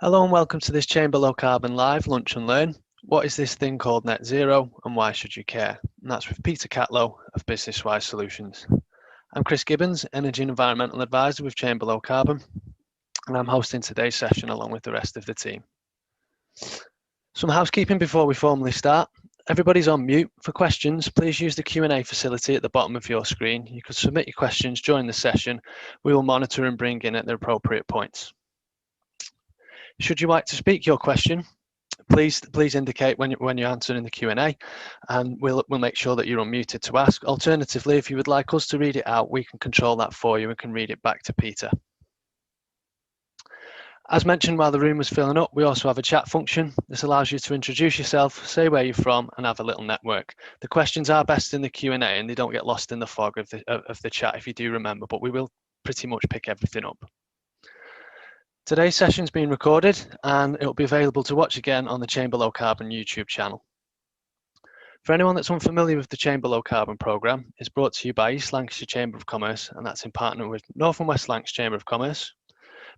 Hello and welcome to this Chamber Low Carbon Live Lunch and Learn. What is this thing called net zero and why should you care? And that's with Peter Catlow of Businesswise Solutions. I'm Chris Gibbons, Energy and Environmental Advisor with Chamber Low Carbon, and I'm hosting today's session along with the rest of the team. Some housekeeping before we formally start. Everybody's on mute. For questions, please use the Q&A facility at the bottom of your screen. You can submit your questions during the session. We will monitor and bring in at the appropriate points. Should you like to speak your question, please indicate when you're answering the Q&A, and we'll make sure that you're unmuted to ask. Alternatively, if you would like us to read it out, we can control that for you and can read it back to Peter. As mentioned while the room was filling up, we also have a chat function. This allows you to introduce yourself, say where you're from, and have a little network. The questions are best in the Q&A and they don't get lost in the fog of the chat if you do remember, but we will pretty much pick everything up. Today's session's been recorded and it'll be available to watch again on the Chamber Low Carbon YouTube channel. For anyone that's unfamiliar with the Chamber Low Carbon programme, it's brought to you by East Lancashire Chamber of Commerce, and that's in partner with North and West Lancashire Chamber of Commerce,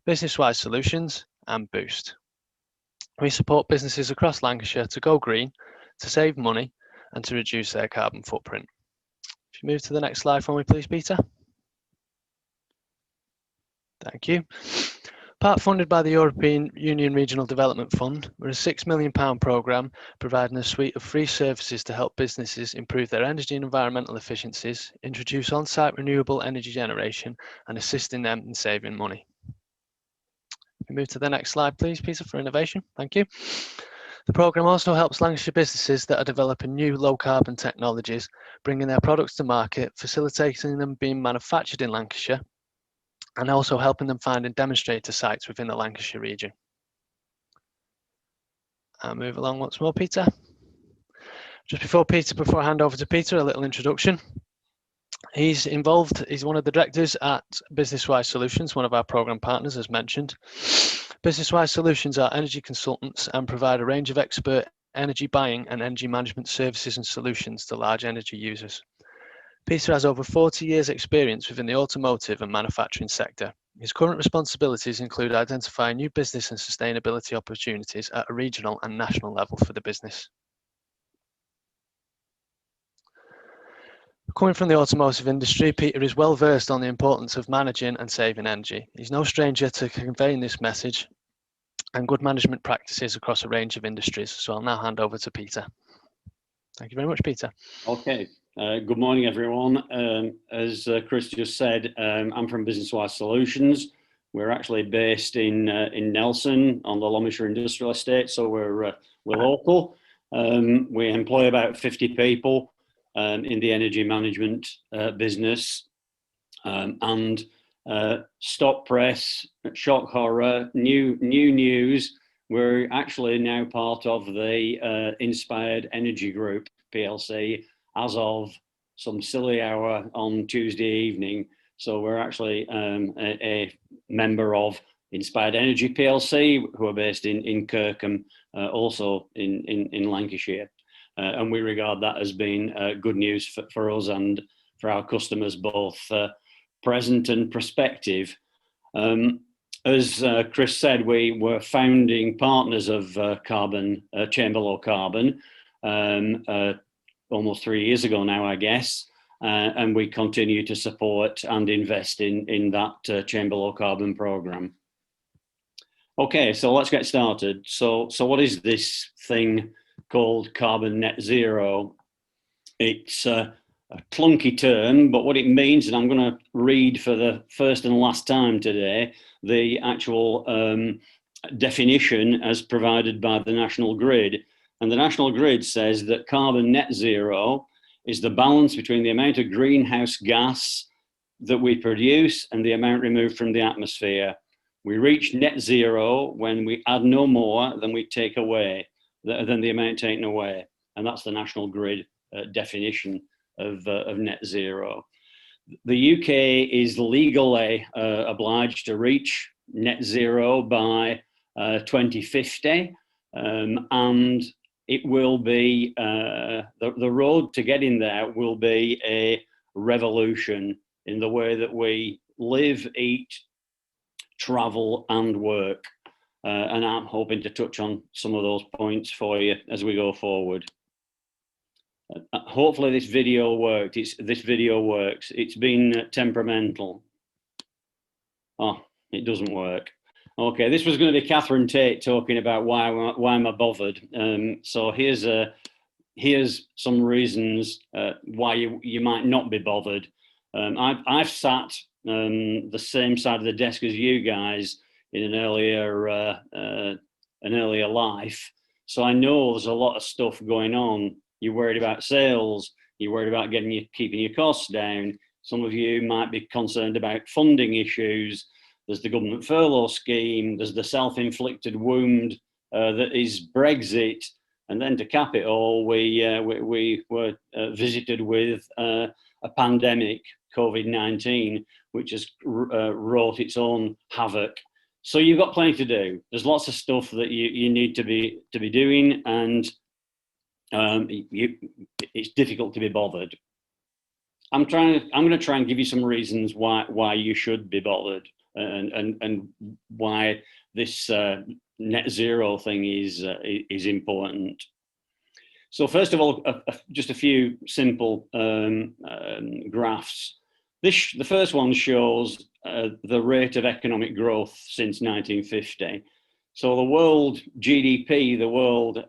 Businesswise Solutions and Boost. We support businesses across Lancashire to go green, to save money and to reduce their carbon footprint. If you move to the next slide for me please, Peter. Thank you. Part funded by the European Union Regional Development Fund, we're a £6 million programme providing a suite of free services to help businesses improve their energy and environmental efficiencies, introduce on-site renewable energy generation and assisting them in saving money. If we move to the next slide please, Peter, for innovation. Thank you. The programme also helps Lancashire businesses that are developing new low carbon technologies, bringing their products to market, facilitating them being manufactured in Lancashire, and also helping them find and demonstrator sites within the Lancashire region. I'll move along once more, Peter. Before I hand over to Peter, a little introduction. He's one of the directors at Businesswise Solutions, one of our programme partners, as mentioned. Businesswise Solutions are energy consultants and provide a range of expert energy buying and energy management services and solutions to large energy users. Peter has over 40 years experience within the automotive and manufacturing sector. His current responsibilities include identifying new business and sustainability opportunities at a regional and national level for the business. Coming from the automotive industry, Peter is well versed on the importance of managing and saving energy. He's no stranger to conveying this message and good management practices across a range of industries. So I'll now hand over to Peter. Thank you very much, Peter. Okay. Good morning, everyone. As Chris just said, I'm from Businesswise Solutions. We're actually based in Nelson on the Lomishire Industrial Estate, so we're local. We employ about 50 people in the energy management business, and stop press, shock horror, new news. We're actually now part of the Inspired Energy Group PLC as of some silly hour on Tuesday evening. So we're actually a member of Inspired Energy PLC, who are based in Kirkham, also in Lancashire. And we regard that as being good news for us and for our customers, both present and prospective. As Chris said, we were founding partners of Chamber Low Carbon almost 3 years ago now, I guess, and we continue to support and invest in that Chamber Low Carbon programme. Okay, so let's get started. So what is this thing called carbon net zero? It's a clunky term, but what it means, and I'm going to read for the first and last time today, the actual definition as provided by the National Grid. And the National Grid says that carbon net zero is the balance between the amount of greenhouse gas that we produce and the amount removed from the atmosphere. We reach net zero when we add no more than we take away, than the amount taken away. And that's the National Grid definition of net zero. The UK is legally obliged to reach net zero by 2050, and it will be, the road to getting there will be a revolution in the way that we live, eat, travel and work. and I'm hoping to touch on some of those points for you as we go forward. Hopefully this video worked. This video works. It's been temperamental. Oh, it doesn't work. Okay, this was going to be Catherine Tate talking about why am I bothered. So here's some reasons why you might not be bothered. I've sat the same side of the desk as you guys in an earlier life, so I know there's a lot of stuff going on. You're worried about sales. You're worried about keeping your costs down. Some of you might be concerned about funding issues. There's the government furlough scheme. There's the self-inflicted wound that is Brexit. And then to cap it all, we were visited with a pandemic, COVID-19, which has wrought its own havoc. So you've got plenty to do. There's lots of stuff that you need to be doing, and it's difficult to be bothered. I'm going to try and give you some reasons why you should be bothered, and why this net zero thing is important. So first of all, just a few simple graphs. The first one shows the rate of economic growth since 1950. So the world GDP, the world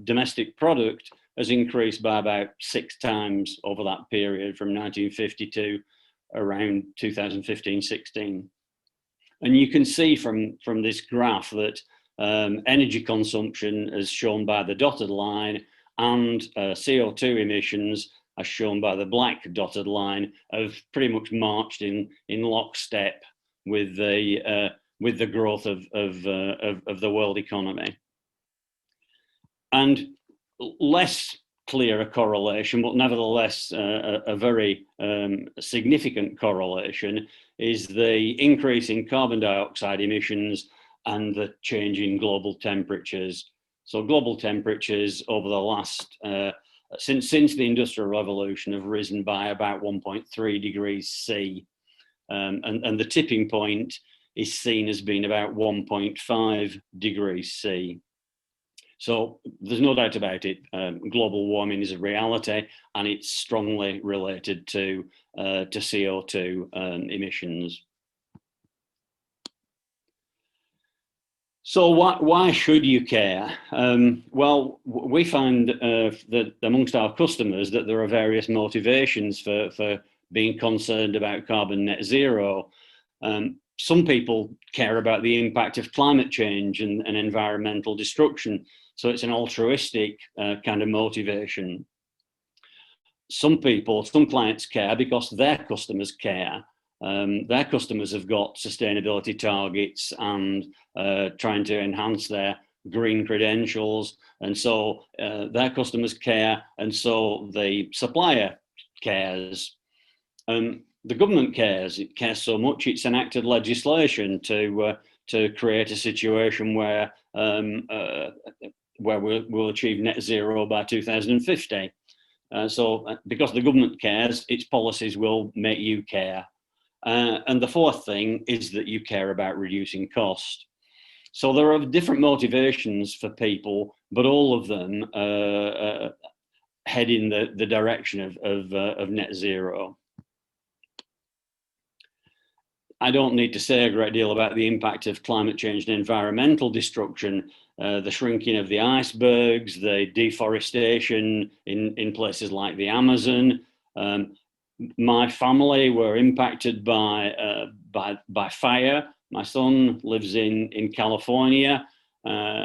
domestic product, has increased by about 6 times over that period from 1950 to around 2015-16. And you can see from this graph that energy consumption, as shown by the dotted line, and CO2 emissions, as shown by the black dotted line, have pretty much marched in lockstep with the growth of the world economy. And less clear a correlation, but nevertheless a very significant correlation, is the increase in carbon dioxide emissions and the change in global temperatures. So global temperatures over the last, since the Industrial Revolution, have risen by about 1.3 degrees C. And the tipping point is seen as being about 1.5 degrees C. So there's no doubt about it, global warming is a reality, and it's strongly related to CO2 emissions. So why should you care? Well, we find that amongst our customers that there are various motivations for being concerned about carbon net zero. Some people care about the impact of climate change and environmental destruction. So it's an altruistic kind of motivation. Some clients care because their customers care. Their customers have got sustainability targets and trying to enhance their green credentials. And so their customers care, and so the supplier cares. The government cares. It cares so much it's enacted legislation to create a situation where we'll achieve net zero by 2050. So because the government cares, its policies will make you care. And the fourth thing is that you care about reducing cost. So there are different motivations for people, but all of them head in the direction of net zero. I don't need to say a great deal about the impact of climate change and environmental destruction, the shrinking of the icebergs, the deforestation in places like the Amazon. My family were impacted by fire. My son lives in California.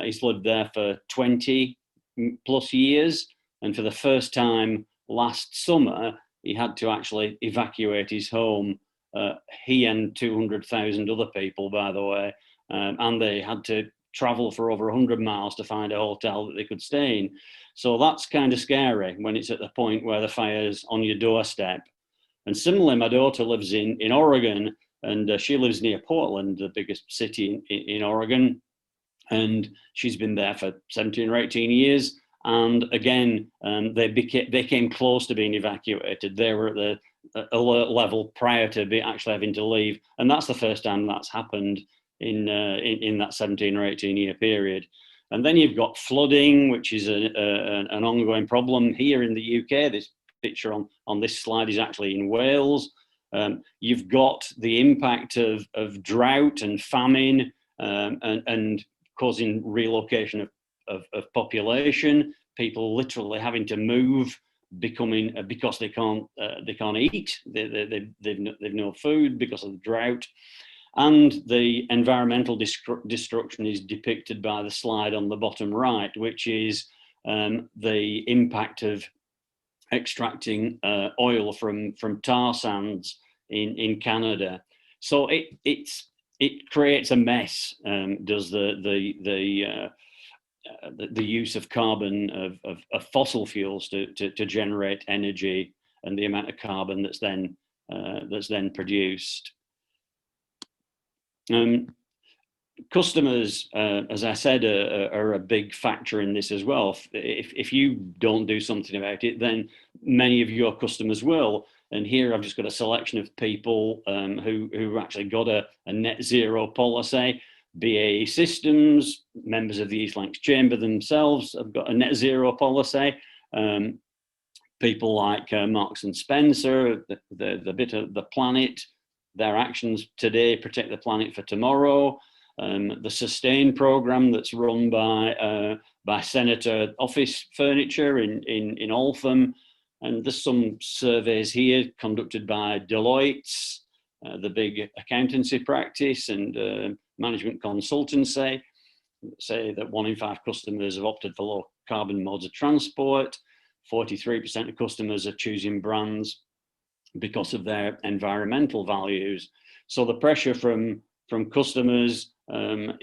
He's lived there for 20 plus years. And for the first time last summer, he had to actually evacuate his home. He and 200,000 other people, by the way, and they had to travel for over 100 miles to find a hotel that they could stay in. So that's kind of scary when it's at the point where the fire's on your doorstep. And similarly, my daughter lives in Oregon, and she lives near Portland, the biggest city in Oregon. And she's been there for 17 or 18 years. And again, they came close to being evacuated. They were at the alert level prior to actually having to leave. And that's the first time that's happened in that 17 or 18 year period. And then you've got flooding, which is an ongoing problem here in the UK. This picture on this slide is actually in Wales. You've got the impact of drought and famine and causing relocation of population, people literally having to move, because they can't eat, they've no food because of the drought. And the environmental destruction is depicted by the slide on the bottom right, which is the impact of extracting oil from tar sands in Canada. So it creates a mess. Does the use of carbon of fossil fuels to generate energy, and the amount of carbon that's then produced. Customers, as I said, are a big factor in this as well. If you don't do something about it, then many of your customers will. And here I've just got a selection of people who actually got a net zero policy. BAE Systems, members of the East Lancs Chamber themselves have got a net zero policy. People like Marks and Spencer, the bit of the planet, their actions today protect the planet for tomorrow. The Sustain program that's run by Senator Office Furniture in Altham, and there's some surveys here conducted by Deloitte's, the big accountancy practice and management consultancy, say that 1 in 5 customers have opted for low carbon modes of transport. 43% of customers are choosing brands because of their environmental values. So the pressure from customers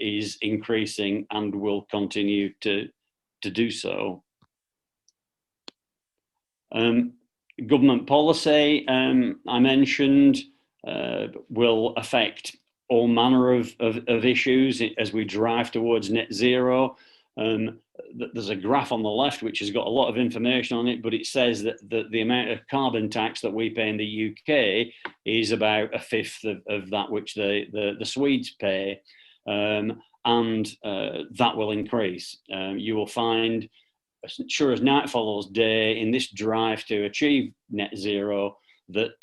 is increasing and will continue to do so. Government policy, I mentioned, will affect all manner of issues as we drive towards net zero. There's a graph on the left which has got a lot of information on it, but it says that the amount of carbon tax that we pay in the UK is about 1/5 of that which the Swedes pay, and that will increase. You will find, sure as night follows day, in this drive to achieve net zero, that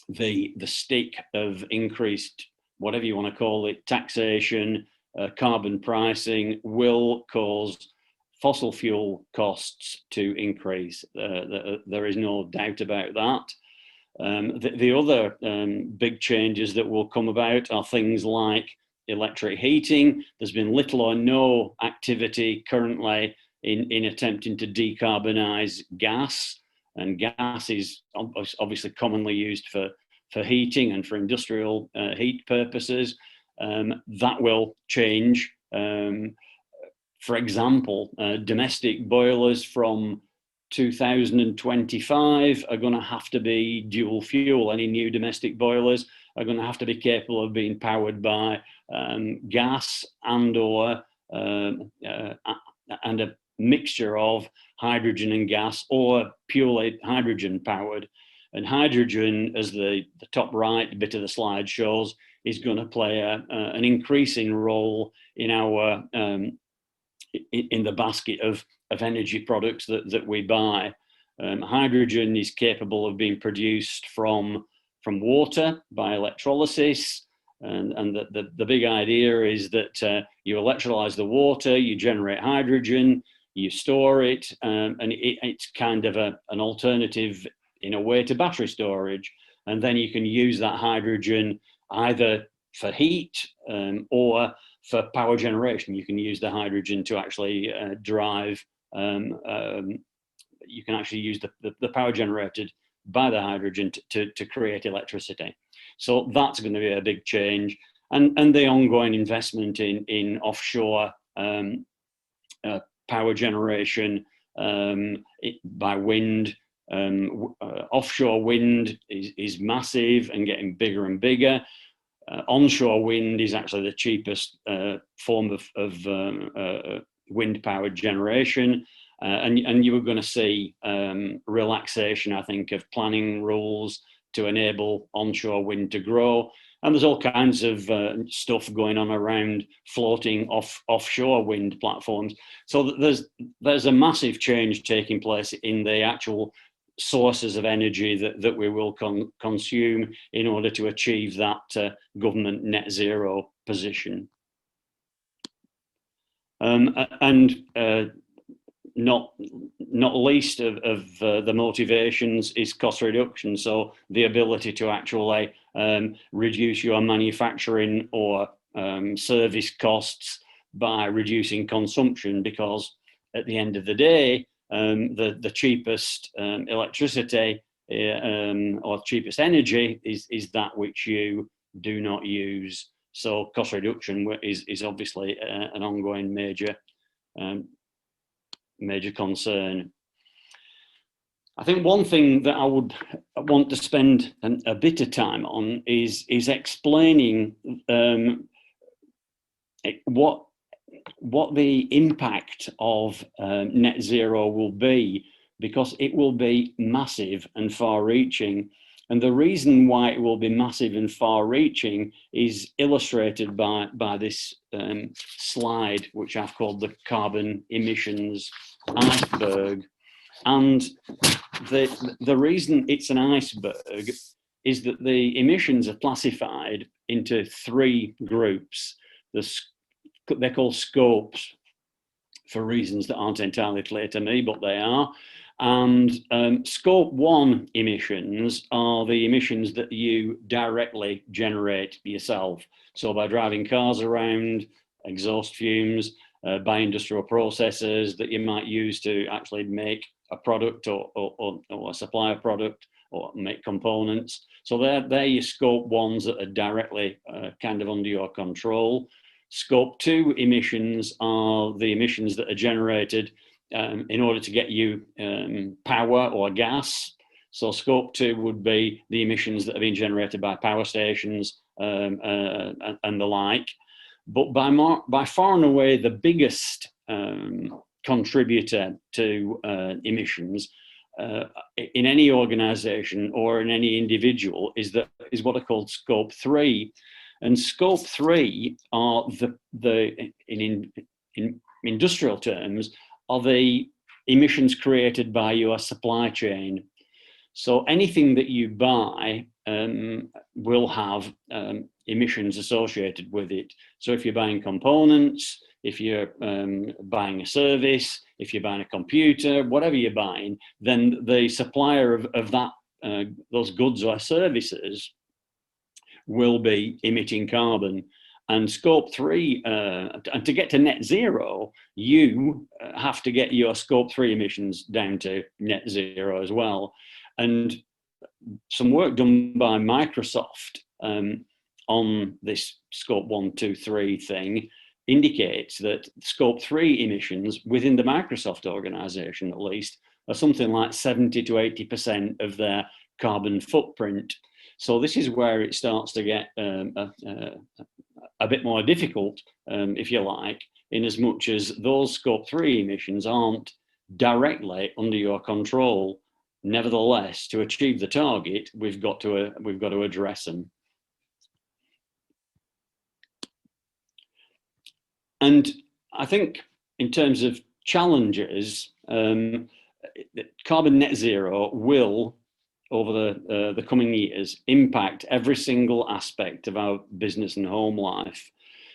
the stick of increased, whatever you want to call it, taxation, carbon pricing will cause fossil fuel costs to increase. There is no doubt about that. The other big changes that will come about are things like electric heating. There's been little or no activity currently in attempting to decarbonise gas, and gas is obviously commonly used for heating and for industrial heat purposes. That will change. For example, domestic boilers from 2025 are going to have to be dual fuel. Any new domestic boilers are going to have to be capable of being powered by gas and a mixture of hydrogen and gas, or purely hydrogen powered. And hydrogen, as the top right bit of the slide shows, is going to play an increasing role in our in the basket of energy products that we buy. Hydrogen is capable of being produced from water by electrolysis, and the big idea is that you electrolyze the water, you generate hydrogen, you store it, and it's kind of an alternative in a way to battery storage. And then you can use that hydrogen either for heat or for power generation. You can use the hydrogen to actually drive, you can actually use the power generated by the hydrogen to create electricity. So that's going to be a big change. And the ongoing investment in offshore power generation by wind. Offshore wind is massive and getting bigger and bigger. Onshore wind is actually the cheapest form of wind powered generation, and you were going to see relaxation, I think, of planning rules to enable onshore wind to grow. And there's all kinds of stuff going on around floating offshore wind platforms. So there's a massive change taking place in the actual sources of energy that we will consume in order to achieve that government net zero position. Not least of the motivations is cost reduction. So the ability to actually reduce your manufacturing or service costs by reducing consumption, because at the end of the day, the cheapest electricity or cheapest energy is that which you do not use. So cost reduction is obviously an ongoing major concern. I think one thing that I would want to spend a bit of time on is explaining what the impact of net zero will be, because it will be massive and far-reaching. And the reason why it will be massive and far-reaching is illustrated by this slide, which I've called the carbon emissions iceberg. And the reason it's an iceberg is that the emissions are classified into 3 groups. They're called scopes for reasons that aren't entirely clear to me, but they are. And scope 1 emissions are the emissions that you directly generate yourself. So by driving cars around, exhaust fumes, by industrial processes that you might use to actually make a product or supply a product or make components. So they're your scope 1s that are directly kind of under your control. Scope 2 emissions are the emissions that are generated in order to get you power or gas. So scope 2 would be the emissions that have been generated by power stations and the like. But by far and away the biggest contributor to emissions in any organization or in any individual is what are called scope 3. And scope 3 are in industrial terms, are the emissions created by your supply chain. So anything that you buy will have emissions associated with it. So if you're buying components, if you're buying a service, if you're buying a computer, whatever you're buying, then the supplier of that those goods or services will be emitting carbon. And scope 3, and to get to net zero, you have to get your scope 3 emissions down to net zero as well. And some work done by Microsoft on this scope 1, 2, 3 thing indicates that scope 3 emissions within the Microsoft organization, at least, are something like 70 to 80% of their carbon footprint. So this is where it starts to get a bit more difficult, if you like, in as much as those scope 3 emissions aren't directly under your control. Nevertheless, to achieve the target, we've got to address them. And I think in terms of challenges, carbon net zero will, over the coming years, impact every single aspect of our business and home life.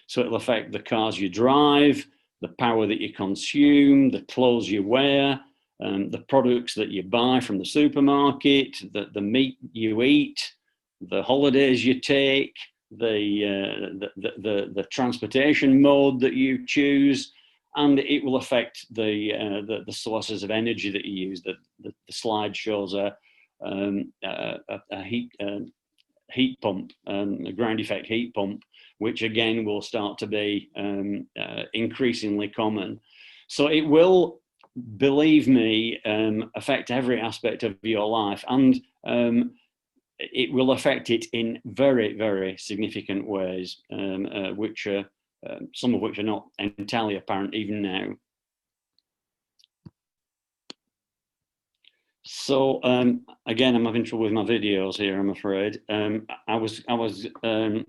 So it'll affect the cars you drive, the power that you consume, the clothes you wear, the products that you buy from the supermarket, the meat you eat, the holidays you take, the transportation mode that you choose, and it will affect the sources of energy that you use. The slide shows a heat pump, a ground effect heat pump, which again will start to be increasingly common. So it will, believe me, affect every aspect of your life, and it will affect it in very, very significant ways, which are some of which are not entirely apparent even now. So again, I'm having trouble with my videos here, I'm afraid. I was going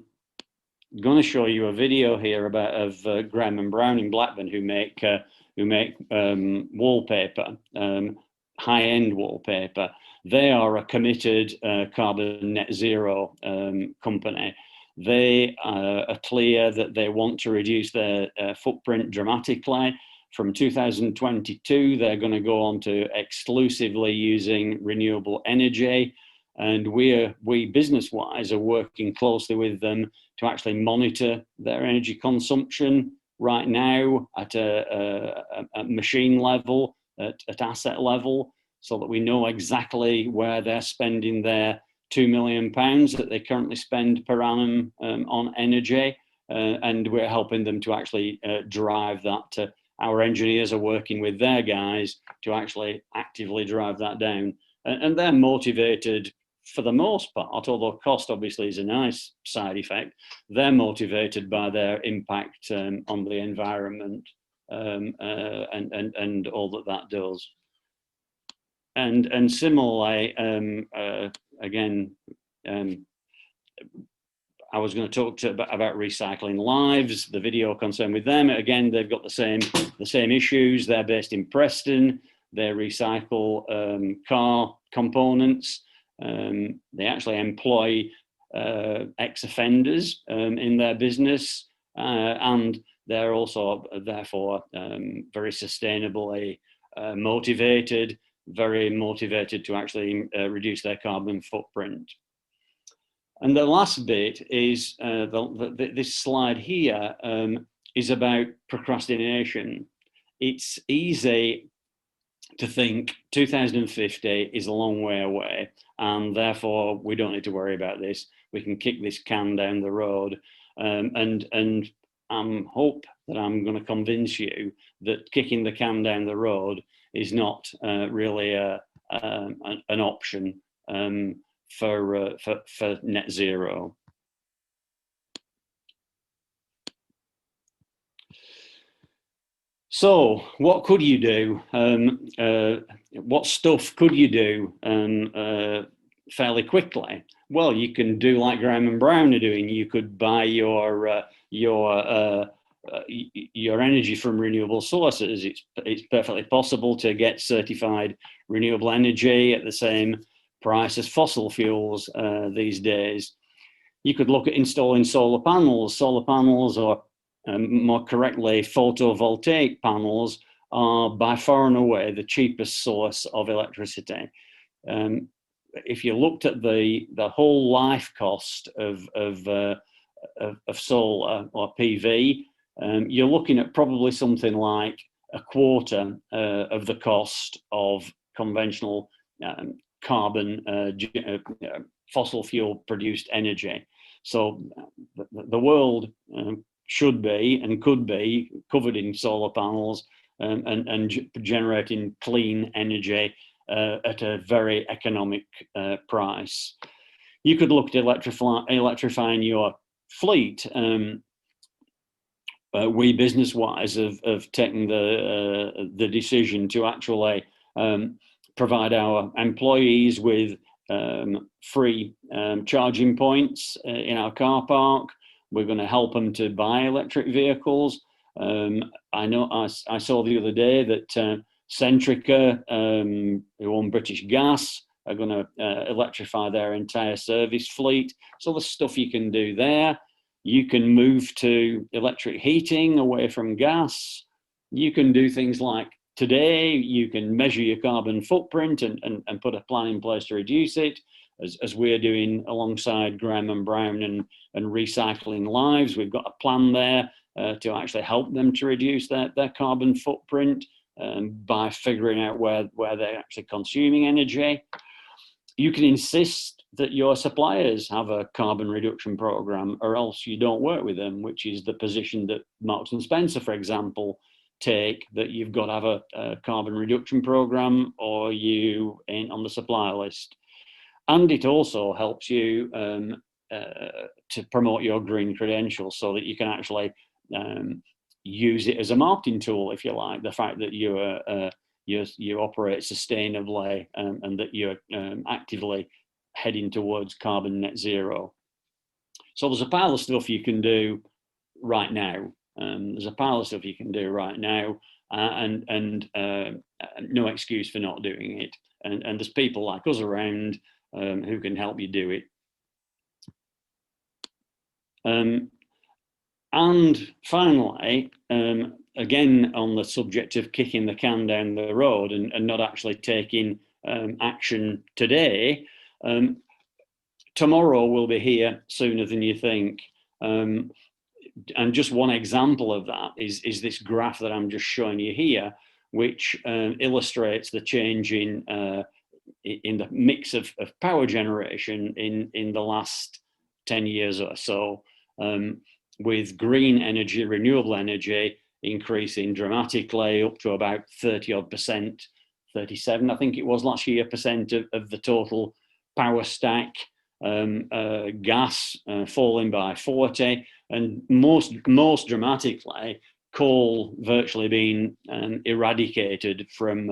to show you a video here of Graham and Brown in Blackburn who make wallpaper, high-end wallpaper. They are a committed carbon net zero company. They are clear that they want to reduce their footprint dramatically. From 2022, they're going to go on to exclusively using renewable energy. And we Businesswise are working closely with them to actually monitor their energy consumption right now at a machine level, at asset level, so that we know exactly where they're spending their £2 million that they currently spend per annum on energy. And we're helping them to actually drive that. Our engineers are working with their guys to actually actively drive that down. And they're motivated for the most part, although cost obviously is a nice side effect. They're motivated by their impact on the environment and all that does. And similarly, again, I was going to talk about recycling lives, the video concern with them. Again, they've got the same issues. They're based in Preston. They recycle car components. They actually employ ex-offenders in their business, and they're also therefore very sustainably motivated, very motivated to actually reduce their carbon footprint. And the last bit is this slide here is about procrastination. It's easy to think 2050 is a long way away, and therefore we don't need to worry about this. We can kick this can down the road. And I hope that I'm going to convince you that kicking the can down the road is not really an option for net zero. So what could you do? What stuff could you do fairly quickly? Well, you can do like Graham and Brown are doing. You could buy your energy from renewable sources. It's perfectly possible to get certified renewable energy at the same price as fossil fuels these days. You could look at installing solar panels. Solar panels, or more correctly, photovoltaic panels, are by far and away the cheapest source of electricity. If you looked at the whole life cost of solar or PV, you're looking at probably something like a quarter of the cost of conventional carbon fossil fuel produced energy. So the world should be and could be covered in solar panels and generating clean energy at a very economic price. You could look at electrifying your fleet. We Businesswise have taken the decision to actually provide our employees with free charging points in our car park. We're going to help them to buy electric vehicles. I know I saw the other day that Centrica, who own British Gas, are going to electrify their entire service fleet. So there's stuff you can do there. You can move to electric heating away from gas. You can do things like today, you can measure your carbon footprint and put a plan in place to reduce it, as we're doing alongside Graham and Brown and Recycling Lives. We've got a plan there to actually help them to reduce their carbon footprint by figuring out where they're actually consuming energy. You can insist that your suppliers have a carbon reduction program, or else you don't work with them, which is the position that Marks and Spencer, for example, take, that you've got to have a carbon reduction program or you ain't on the supplier list. And it also helps you to promote your green credentials, so that you can actually use it as a marketing tool, if you like. The fact that you're you operate sustainably, and that you're actively heading towards carbon net zero. So there's a pile of stuff you can do right now. There's a pile of stuff you can do right now, and no excuse for not doing it. And there's people like us around who can help you do it. And finally, again, on the subject of kicking the can down the road and not actually taking action today, tomorrow will be here sooner than you think. And just one example of that is this graph that I'm just showing you here, which illustrates the change in the mix of power generation in the last 10 years or so, with green energy, renewable energy increasing dramatically up to about 30% 37, I think it was last year, percent of the total power stack. Gas falling by 40, and most dramatically, coal virtually being eradicated from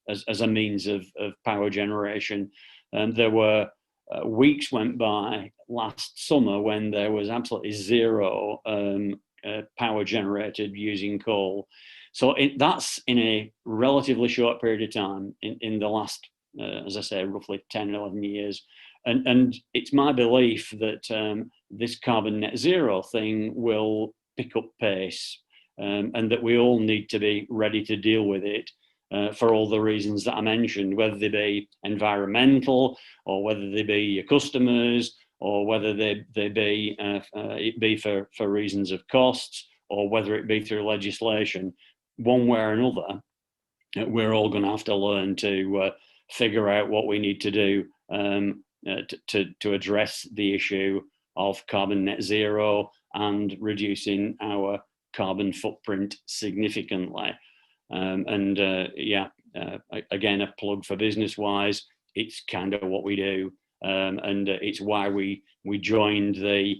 as a means of power generation. There were weeks went by last summer when there was absolutely zero power generated using coal. So that's in a relatively short period of time, in the last, as I say, roughly 10, 11 years. And it's my belief that this carbon net zero thing will pick up pace, and that we all need to be ready to deal with it for all the reasons that I mentioned, whether they be environmental, or whether they be your customers, or whether they be it be for reasons of costs, or whether it be through legislation. One way or another, we're all going to have to learn to figure out what we need to do to address the issue of carbon net zero and reducing our carbon footprint significantly. Again, a plug for Businesswise. It's kind of what we do, and it's why we joined the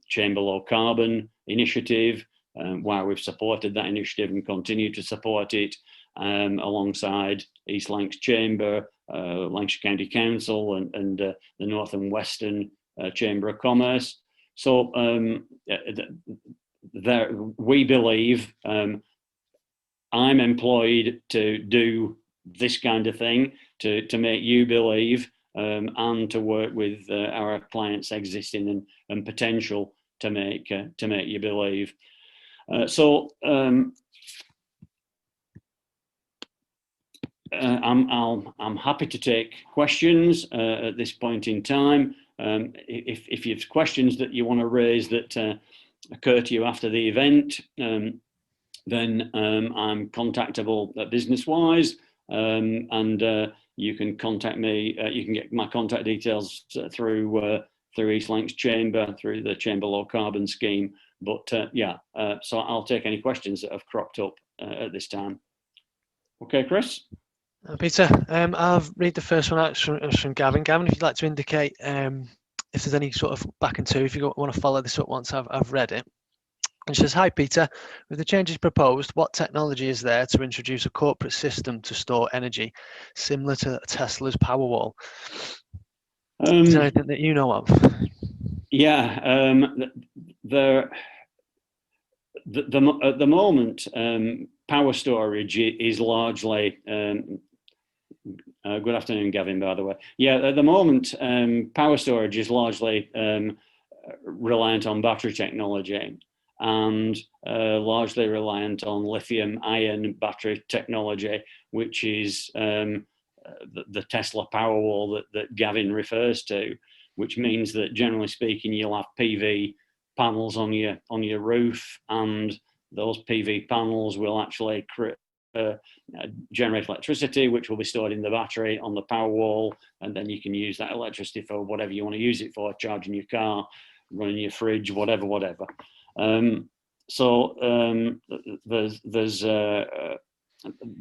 Chamber Low Carbon initiative, why we've supported that initiative and continue to support it, alongside East Lancs Chamber, Lancashire County Council, and the North and Western Chamber of Commerce. So we believe, I'm employed to do this kind of thing, to make you believe, and to work with our clients existing and potential to make you believe. I'm happy to take questions at this point in time. If you have questions that you want to raise that occur to you after the event, then I'm contactable at Businesswise, and you can contact me. You can get my contact details through East Lancs Chamber, through the Chamber Low Carbon Scheme. But so I'll take any questions that have cropped up at this time. Okay, Chris? Peter, I'll read the first one out from Gavin. Gavin, if you'd like to indicate if there's any sort of back and two, if you want to follow this up once I've read it. And she says, "Hi Peter, with the changes proposed, what technology is there to introduce a corporate system to store energy similar to Tesla's Powerwall?" Is there anything that you know of? Yeah, at the moment, power storage is largely, good afternoon, Gavin, by the way. Yeah, at the moment, power storage is largely reliant on battery technology, and largely reliant on lithium-ion battery technology, which is the Tesla Powerwall that Gavin refers to, which means that, generally speaking, you'll have PV panels on your roof, and those PV panels will actually generate electricity, which will be stored in the battery on the Powerwall, and then you can use that electricity for whatever you want to use it for, charging your car, running your fridge, whatever. There's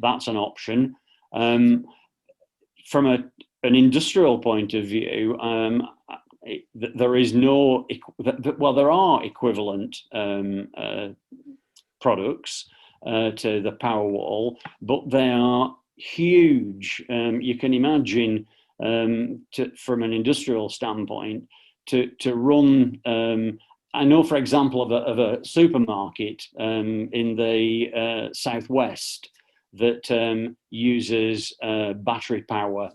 that's an option. From an industrial point of view, there is no, well, there are equivalent products, to the power wall, but they are huge. You can imagine, from an industrial standpoint, to run. I know, for example, of a supermarket in the southwest that uses battery power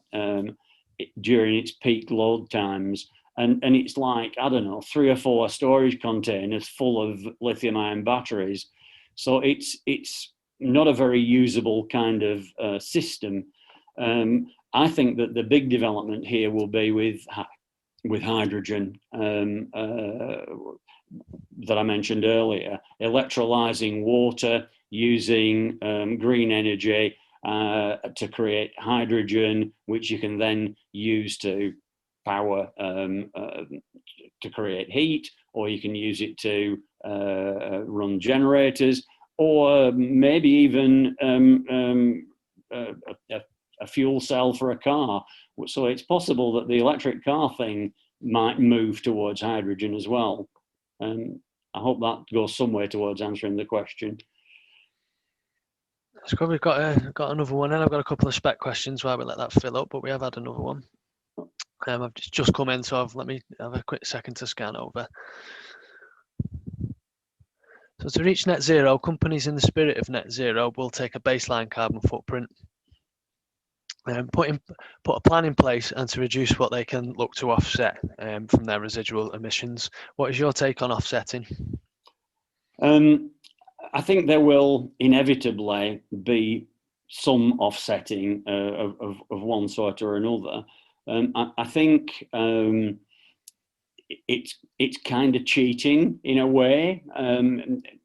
during its peak load times. And it's like, I don't know, 3 or 4 storage containers full of lithium-ion batteries. So it's not a very usable kind of system. I think that the big development here will be with hydrogen that I mentioned earlier, electrolyzing water, using green energy to create hydrogen, which you can then use to power, to create heat, or you can use it to run generators, or maybe even a fuel cell for a car. So it's possible that the electric car thing might move towards hydrogen as well. I hope that goes somewhere towards answering the question. That's good. We've got another one, and I've got a couple of spec questions while we let that fill up, but we have had another one. I've just come in, so let me have a quick second to scan over. So to reach net zero, companies in the spirit of net zero will take a baseline carbon footprint, put a plan in place, and to reduce what they can look to offset from their residual emissions. What is your take on offsetting? I think there will inevitably be some offsetting of one sort or another. I think it's kind of cheating in a way,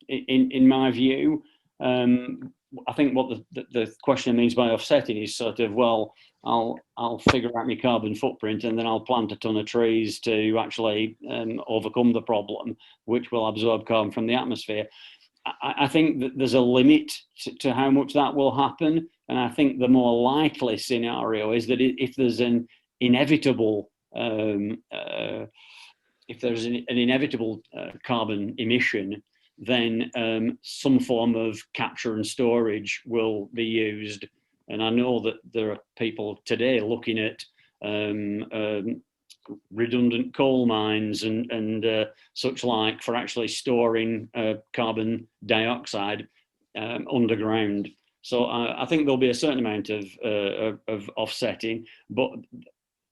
in my view. I think what the question means by offsetting is sort of, well, I'll figure out my carbon footprint and then I'll plant a ton of trees to actually overcome the problem, which will absorb carbon from the atmosphere. I think that there's a limit to how much that will happen, and I think the more likely scenario is that if there's an inevitable carbon emission, then some form of capture and storage will be used. And I know that there are people today looking at redundant coal mines and such like for actually storing carbon dioxide underground. So I think there'll be a certain amount of offsetting, but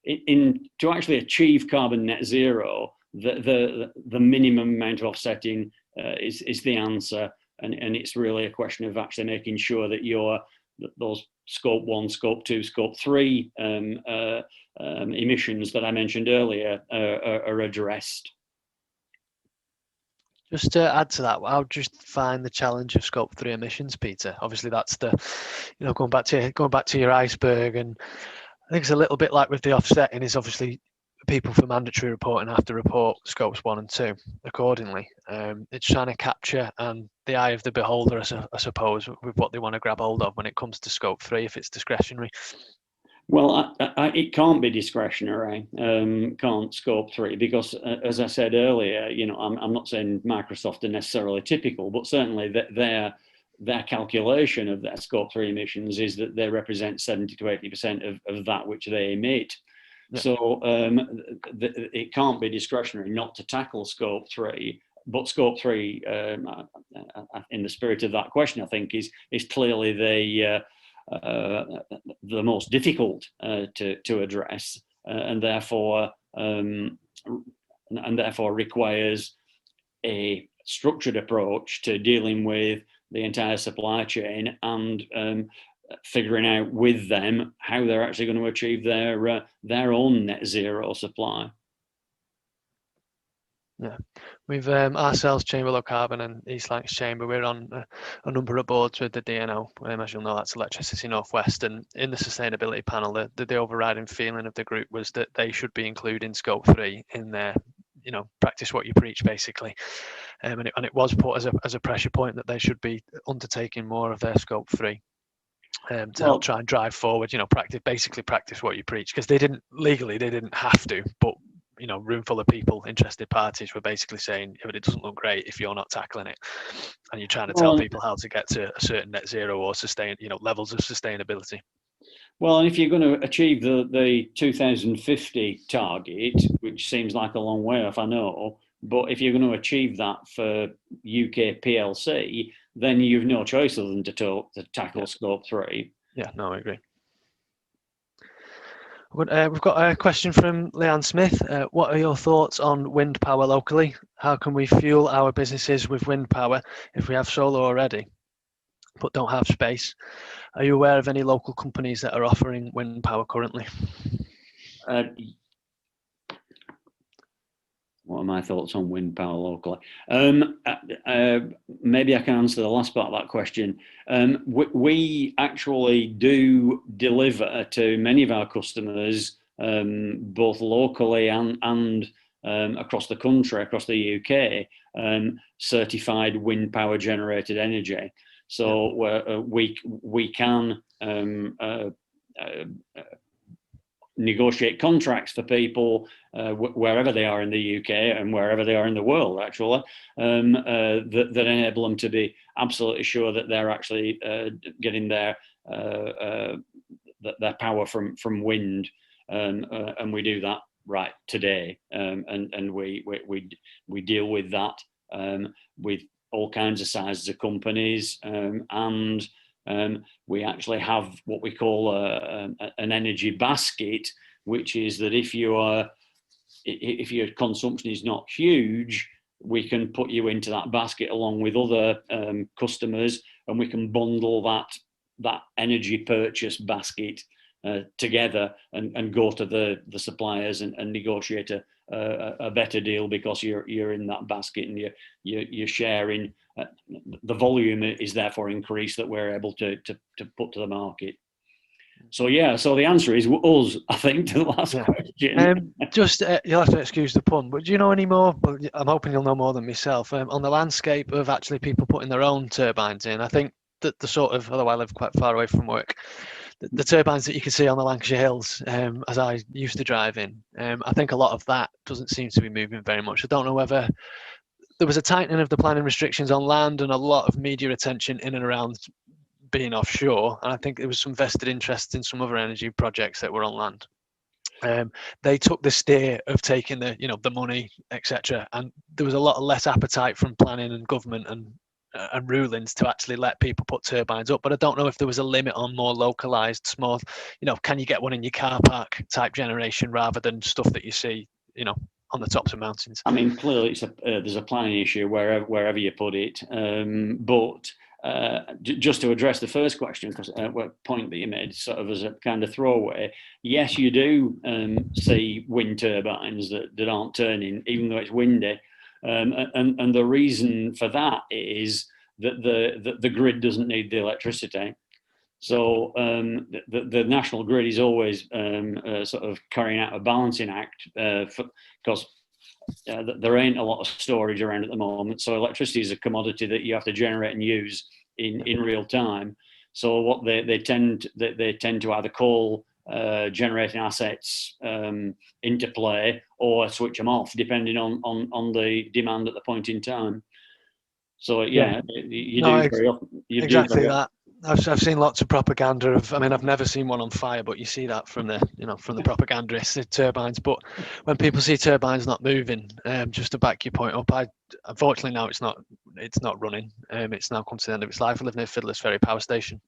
to actually achieve carbon net zero, the minimum amount of offsetting is the answer, and it's really a question of actually making sure that those scope 1, scope 2, scope 3 emissions that I mentioned earlier are addressed. Just to add to that, how do you find the challenge of scope 3 emissions, Peter? Obviously, that's going back to your iceberg, and I think it's a little bit like with the offsetting. Is obviously people for mandatory reporting have to report scopes 1 and 2 accordingly. It's trying to capture and the eye of the beholder, I suppose, with what they want to grab hold of when it comes to scope 3, if it's discretionary. Well, it can't be discretionary, can't scope 3, because as I said earlier, I'm not saying Microsoft are necessarily typical, but certainly their calculation of their scope 3 emissions is that they represent 70 to 80% of that which they emit. Yeah. So it can't be discretionary not to tackle scope 3, but scope 3, in the spirit of that question, I think is clearly the most difficult to address, and therefore requires a structured approach to dealing with the entire supply chain and figuring out with them how they're actually going to achieve their own net zero supply. Yeah, we've ourselves, Chamber Low Carbon and East Lancs Chamber, we're on a number of boards with the DNO. As you'll know, that's Electricity Northwest, and in the sustainability panel, the overriding feeling of the group was that they should be including scope 3 in their, practice what you preach, basically. And it was put as a pressure point that they should be undertaking more of their scope 3 to help try and drive forward, practice what you preach, because they didn't have to, but room full of people, interested parties were basically saying, but it doesn't look great if you're not tackling it, and you're trying to tell people how to get to a certain net zero or levels of sustainability. Well, and if you're going to achieve the 2050 target, which seems like a long way off, I know, but if you're going to achieve that for UK PLC, then you've no choice other than to tackle Scope 3. Yeah, no, I agree. We've got a question from Leanne Smith. What are your thoughts on wind power locally? How can we fuel our businesses with wind power if we have solar already, but don't have space? Are you aware of any local companies that are offering wind power currently? What are my thoughts on wind power locally? Maybe I can answer the last part of that question. We actually do deliver to many of our customers, both locally and across the country, across the UK, certified wind power generated energy. So we can negotiate contracts for people wherever they are in the UK and wherever they are in the world, actually, that enable them to be absolutely sure that they're actually getting their power from wind, and we do that right today, and we deal with that with all kinds of sizes of companies, and we actually have what we call an energy basket, which is that if your consumption is not huge, we can put you into that basket along with other customers, and we can bundle that energy purchase basket together and go to the suppliers and negotiate a better deal, because you're in that basket and you're sharing. The volume is therefore increased that we're able to put to the market. So yeah, so the answer is us, I think, to the last question. You'll have to excuse the pun, but do you know any more? Well, I'm hoping you'll know more than myself on the landscape of actually people putting their own turbines in. I think that although I live quite far away from work, the turbines that you can see on the Lancashire Hills, as I used to drive in, I think a lot of that doesn't seem to be moving very much. I don't know whether there was a tightening of the planning restrictions on land and a lot of media attention in and around being offshore, and I think there was some vested interest in some other energy projects that were on land. They took the steer of taking the money, etc., and there was a lot less appetite from planning and government and rulings to actually let people put turbines up. But I don't know if there was a limit on more localized, small, can you get one in your car park type generation rather than stuff that you see, on the tops of mountains. I mean, clearly there's a planning issue wherever you put it, but just to address the first question, because point that you made sort of as a kind of throwaway, yes, you do see wind turbines that aren't turning, even though it's windy, and the reason for that is that the grid doesn't need the electricity. So the national grid is always sort of carrying out a balancing act, because there ain't a lot of storage around at the moment. So electricity is a commodity that you have to generate and use in real time. So what they tend to either call generating assets into play or switch them off, depending on the demand at the point in time. So you do very often. Exactly that. I've seen lots of propaganda of. I mean, I've never seen one on fire, but you see that from the propagandists, the turbines. But when people see turbines not moving, just to back your point up, unfortunately now it's not running. It's now come to the end of its life. I live near Fiddler's Ferry Power Station.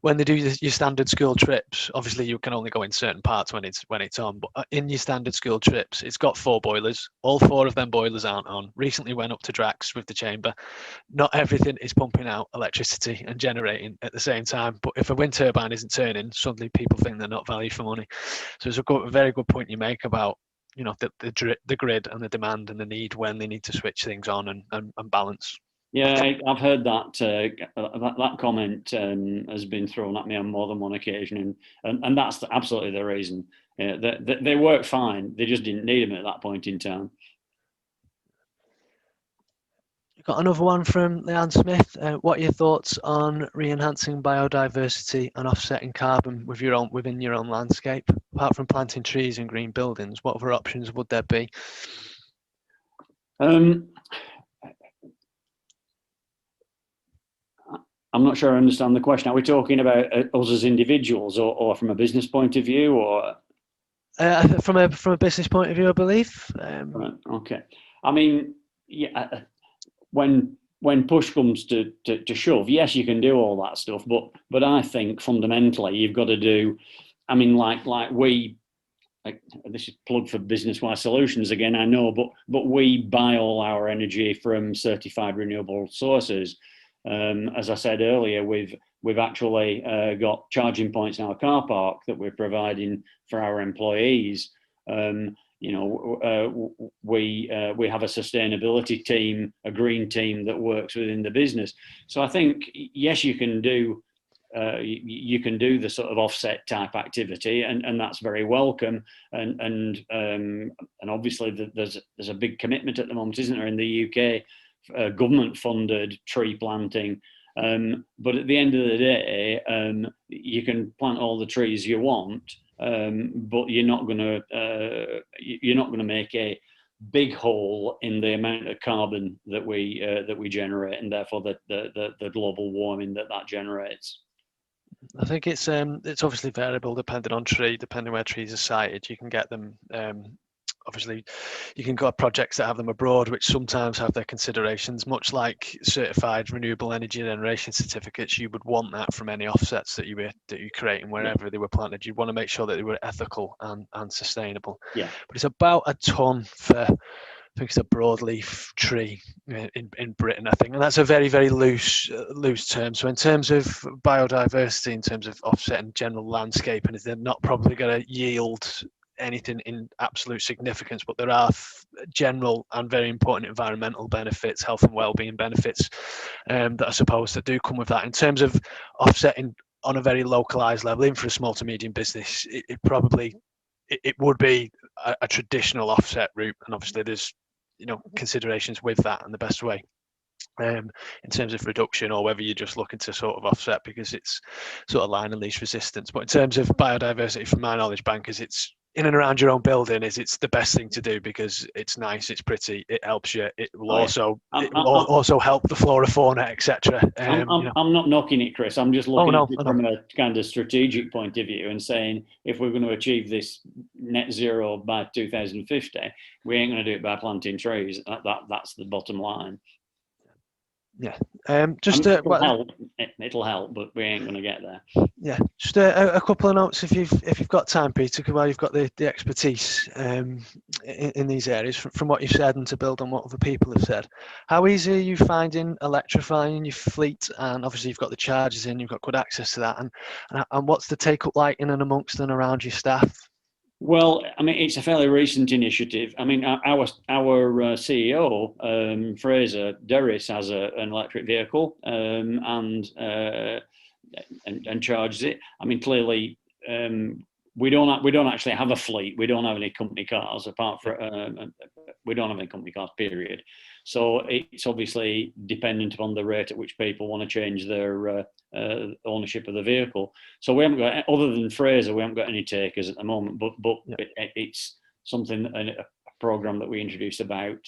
When they do your standard school trips, obviously you can only go in certain parts when it's on, but in your standard school trips, it's got 4 boilers. All 4 of them boilers aren't on. Recently went up to Drax with the chamber. Not everything is pumping out electricity and generating at the same time, but if a wind turbine isn't turning, suddenly people think they're not value for money. So it's a very good point you make about the grid and the demand and the need when they need to switch things on and balance. Yeah, I've heard that that comment has been thrown at me on more than one occasion, and that's absolutely the reason. They work fine. They just didn't need them at that point in time. Got another one from Leanne Smith. What are your thoughts on re-enhancing biodiversity and offsetting carbon with within your own landscape? Apart from planting trees and green buildings, what other options would there be? I'm not sure I understand the question. Are we talking about us as individuals, or from a business point of view, or? From a business point of view, I believe. Right, okay. I mean, yeah. When push comes to shove, yes, you can do all that stuff, but I think fundamentally you've got to do. I mean, like this is plug for Businesswise Solutions again, I know, but we buy all our energy from certified renewable sources. As I said earlier, we've actually got charging points in our car park that we're providing for our employees. We have a sustainability team, a green team that works within the business. So I think yes, you can do the sort of offset type activity, and that's very welcome. And obviously there's a big commitment at the moment, isn't there, in the UK, government funded tree planting. But at the end of the day, you can plant all the trees you want, but you're not going to make a big hole in the amount of carbon that we generate, and therefore the global warming that generates. I think it's obviously variable depending on tree, depending where trees are sited. You can get them. Obviously, you can got projects that have them abroad, which sometimes have their considerations, much like certified renewable energy generation certificates. You would want that from any offsets that you're creating wherever they were planted. You'd want to make sure that they were ethical and sustainable. Yeah. But it's about a ton for, I think it's a broadleaf tree in Britain, I think, and that's a very, very loose term. So in terms of biodiversity, in terms of offsetting general landscape, and they're not probably going to yield anything in absolute significance, but there are general and very important environmental benefits, health and well-being benefits that I suppose that do come with that. In terms of offsetting on a very localized level, even for a small to medium business, it would be a traditional offset route, and obviously there's considerations with that, and the best way in terms of reduction, or whether you're just looking to sort of offset because it's sort of line and least resistance. But in terms of biodiversity, from my knowledge, bankers, it's in and around your own building it's the best thing to do, because it's nice, it's pretty, it helps you, it will also help the flora, fauna, etc. I'm not knocking it, Chris. I'm just looking at it from a kind of strategic point of view and saying, if we're going to achieve this net zero by 2050, we ain't going to do it by planting trees. That's the bottom line. Yeah. It'll help, but we ain't going to get there. Yeah, just a couple of notes if you've got time, Peter, while you've got the expertise in these areas, from what you've said, and to build on what other people have said. How easy are you finding electrifying your fleet? And obviously you've got the chargers in, you've got good access to that, and what's the take up like in and amongst and around your staff? Well, I mean, it's a fairly recent initiative. I mean, our CEO, Fraser Derris, has an electric vehicle and charges it. I mean, clearly, we don't actually have a fleet. We don't have any company cars we don't have any company cars, period. So it's obviously dependent upon the rate at which people want to change their ownership of the vehicle. So we haven't got, other than Fraser, we haven't got any takers at the moment, but it's something, a program that we introduced about,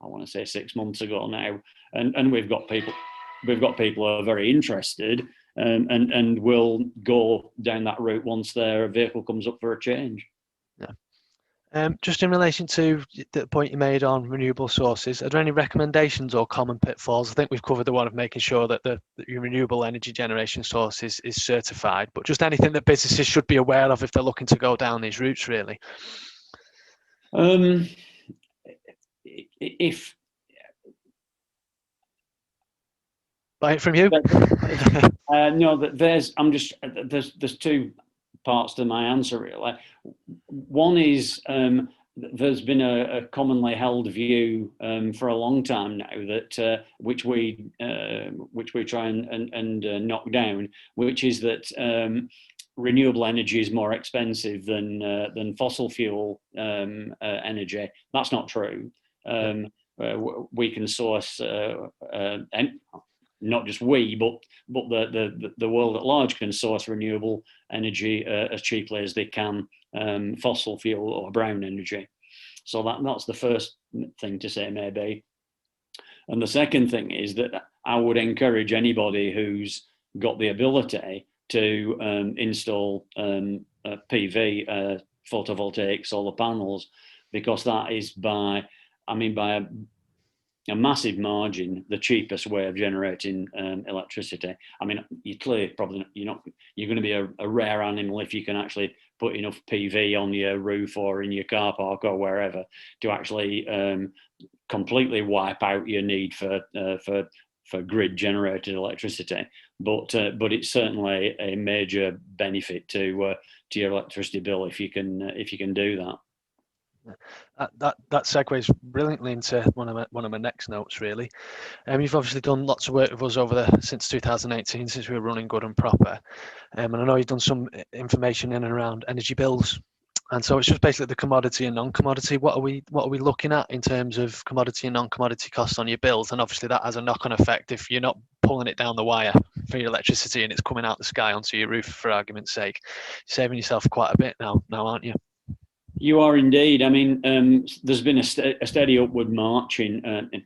I want to say 6 months ago now, and we've got people who are very interested, and will go down that route once their vehicle comes up for a change. Yeah. Just in relation to the point you made on renewable sources, are there any recommendations or common pitfalls? I think we've covered the one of making sure that your renewable energy generation source is certified, but just anything that businesses should be aware of if they're looking to go down these routes, really. If Buy it from you? No, there's two parts to my answer, really. One is there's been a commonly held view for a long time now that which we try and knock down, which is that renewable energy is more expensive than fossil fuel energy. That's not true. we can source, and not just we, but the world at large can source renewable energy as cheaply as they can fossil fuel or brown energy. So that's the first thing to say, maybe. And the second thing is that I would encourage anybody who's got the ability to install PV, photovoltaic solar panels, because that is by a massive margin the cheapest way of generating electricity. I mean, you clearly you're going to be a rare animal if you can actually put enough PV on your roof or in your car park or wherever to actually completely wipe out your need for grid generated electricity. But it's certainly a major benefit to your electricity bill if you can do that. That segues brilliantly into one of my next notes, really. You've obviously done lots of work with us since 2018, since we were running Good and Proper, and I know you've done some information in and around energy bills. And so it's just basically the commodity and non-commodity. What are we looking at in terms of commodity and non-commodity costs on your bills? And obviously that has a knock-on effect if you're not pulling it down the wire for your electricity and it's coming out the sky onto your roof, for argument's sake. You're saving yourself quite a bit now, aren't you? You are indeed. I mean, there's been a steady upward march in.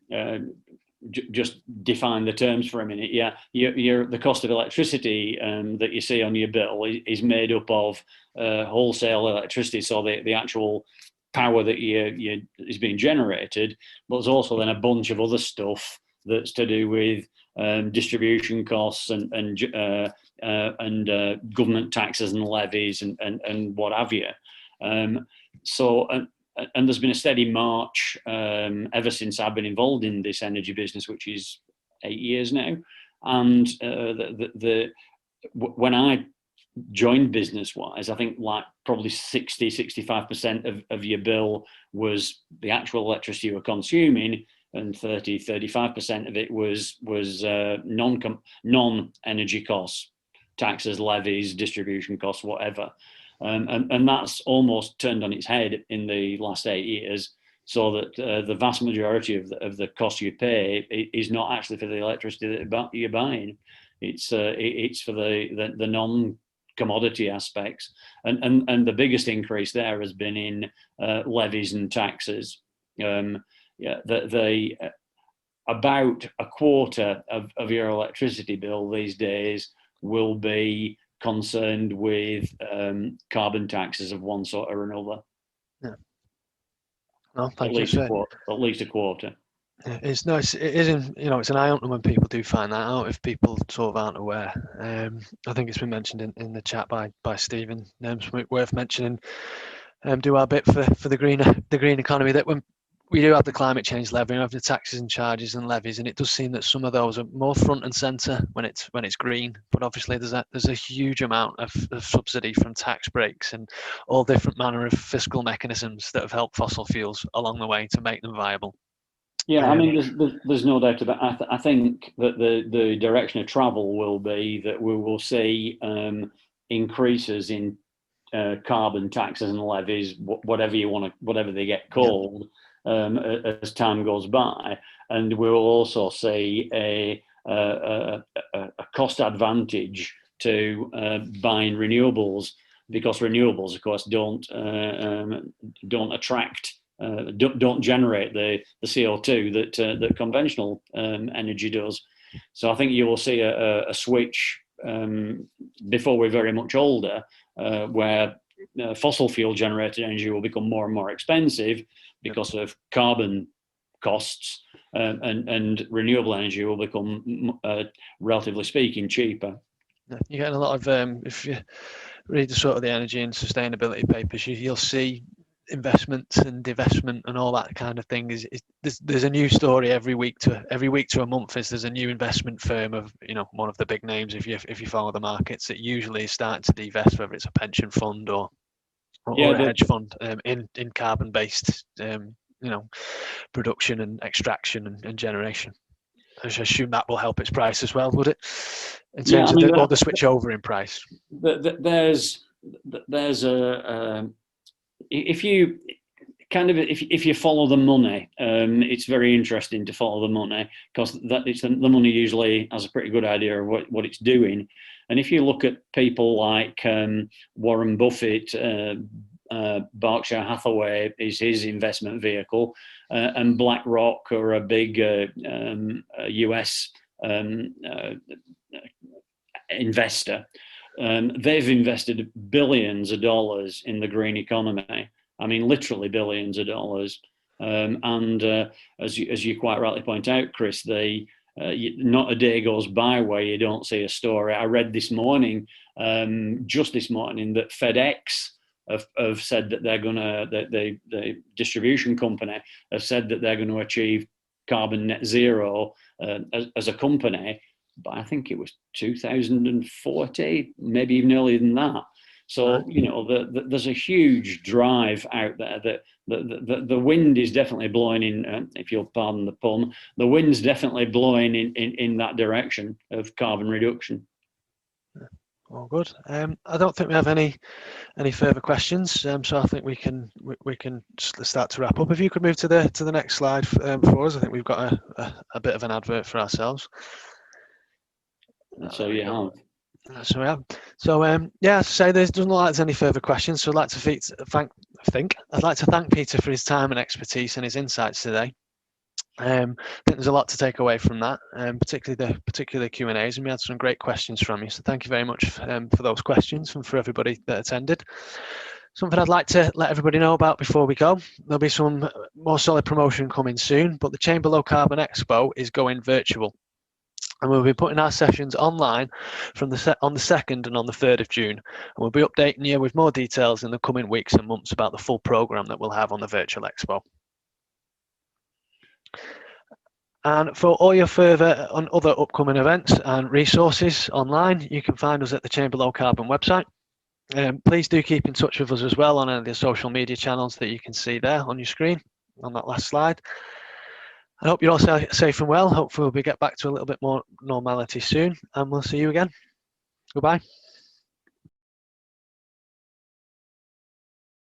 Just define the terms for a minute. Yeah, the cost of electricity that you see on your bill is made up of wholesale electricity, so the actual power that is being generated, but there's also then a bunch of other stuff that's to do with distribution costs and government taxes and levies and what have you. And there's been a steady march ever since I've been involved in this energy business, which is 8 years now. And when I joined Businesswise, I think like probably 60-65% of your bill was the actual electricity you were consuming, and 30-35% of it was non-energy costs, taxes, levies, distribution costs, whatever. And that's almost turned on its head in the last 8 years, so that the vast majority of the cost you pay is not actually for the electricity that you're buying. It's for the non-commodity aspects, and the biggest increase there has been in levies and taxes. About a quarter of your electricity bill these days will be concerned with carbon taxes of one sort or another. Yeah. Well, at least a quarter. Yeah, it's nice. It is, it's an eye opener when people do find that out, if people sort of aren't aware. I think it's been mentioned in the chat by Stephen. Worth mentioning. Do our bit for the green economy. That when we do have the climate change levy, we have the taxes and charges and levies, and it does seem that some of those are more front and centre when it's green. But obviously, there's a huge amount of subsidy from tax breaks and all different manner of fiscal mechanisms that have helped fossil fuels along the way to make them viable. Yeah, I mean, there's no doubt about it. I think that the direction of travel will be that we will see increases in carbon taxes and levies, whatever they get called, as time goes by, and we will also see a cost advantage to buying renewables, because renewables, of course, don't attract. Don't generate the CO2 that conventional energy does. So I think you will see a switch before we're very much older, where fossil fuel generated energy will become more and more expensive because of carbon costs, and renewable energy will become, relatively speaking, cheaper. You're getting a lot of, if you read the sort of the energy and sustainability papers, you'll see investments and divestment and all that kind of thing. There's a new story every week to a month. There's a new investment firm of one of the big names, if you follow the markets, it usually is starting to divest, whether it's a pension fund or a hedge fund in carbon based production and extraction and generation. I assume that will help its price as well, would it? In terms of the switch over in price. There's a if you kind of, if you follow the money, it's very interesting to follow the money, because the money usually has a pretty good idea of what it's doing. And if you look at people like Warren Buffett, Berkshire Hathaway is his investment vehicle, and BlackRock, or a big US investor, they've invested billions of dollars in the green economy. I mean, literally billions of dollars. And as you quite rightly point out, Chris, not a day goes by where you don't see a story. I read this morning, just this morning, that FedEx have said that they're going to, the distribution company have said that they're going to achieve carbon net zero as a company, but I think it was 2040, maybe even earlier than that. So, you know, there's a huge drive out there that the wind is definitely blowing in, if you'll pardon the pun, the wind's definitely blowing in that direction of carbon reduction. All good. I don't think we have any further questions, so I think we can start to wrap up. If you could move to the next slide for us, I think we've got a bit of an advert for ourselves. So you have. So we have. So yeah, as I say, there doesn't look like there's any further questions. So I'd like to thank Peter for his time and expertise and his insights today. I think there's a lot to take away from that, particularly the Q&As, and we had some great questions from you. So thank you very much for those questions and for everybody that attended. Something I'd like to let everybody know about before we go: there'll be some more solid promotion coming soon, but the Chamber Low Carbon Expo is going virtual, and we'll be putting our sessions online on the 2nd and on the 3rd of June, and we'll be updating you with more details in the coming weeks and months about the full program that we'll have on the virtual expo. And for all your further on other upcoming events and resources online, you can find us at the Chamber Low Carbon website. Please do keep in touch with us as well on the social media channels that you can see there on your screen on that last slide. I hope you're all safe and well. Hopefully we'll get back to a little bit more normality soon, and we'll see you again. Goodbye.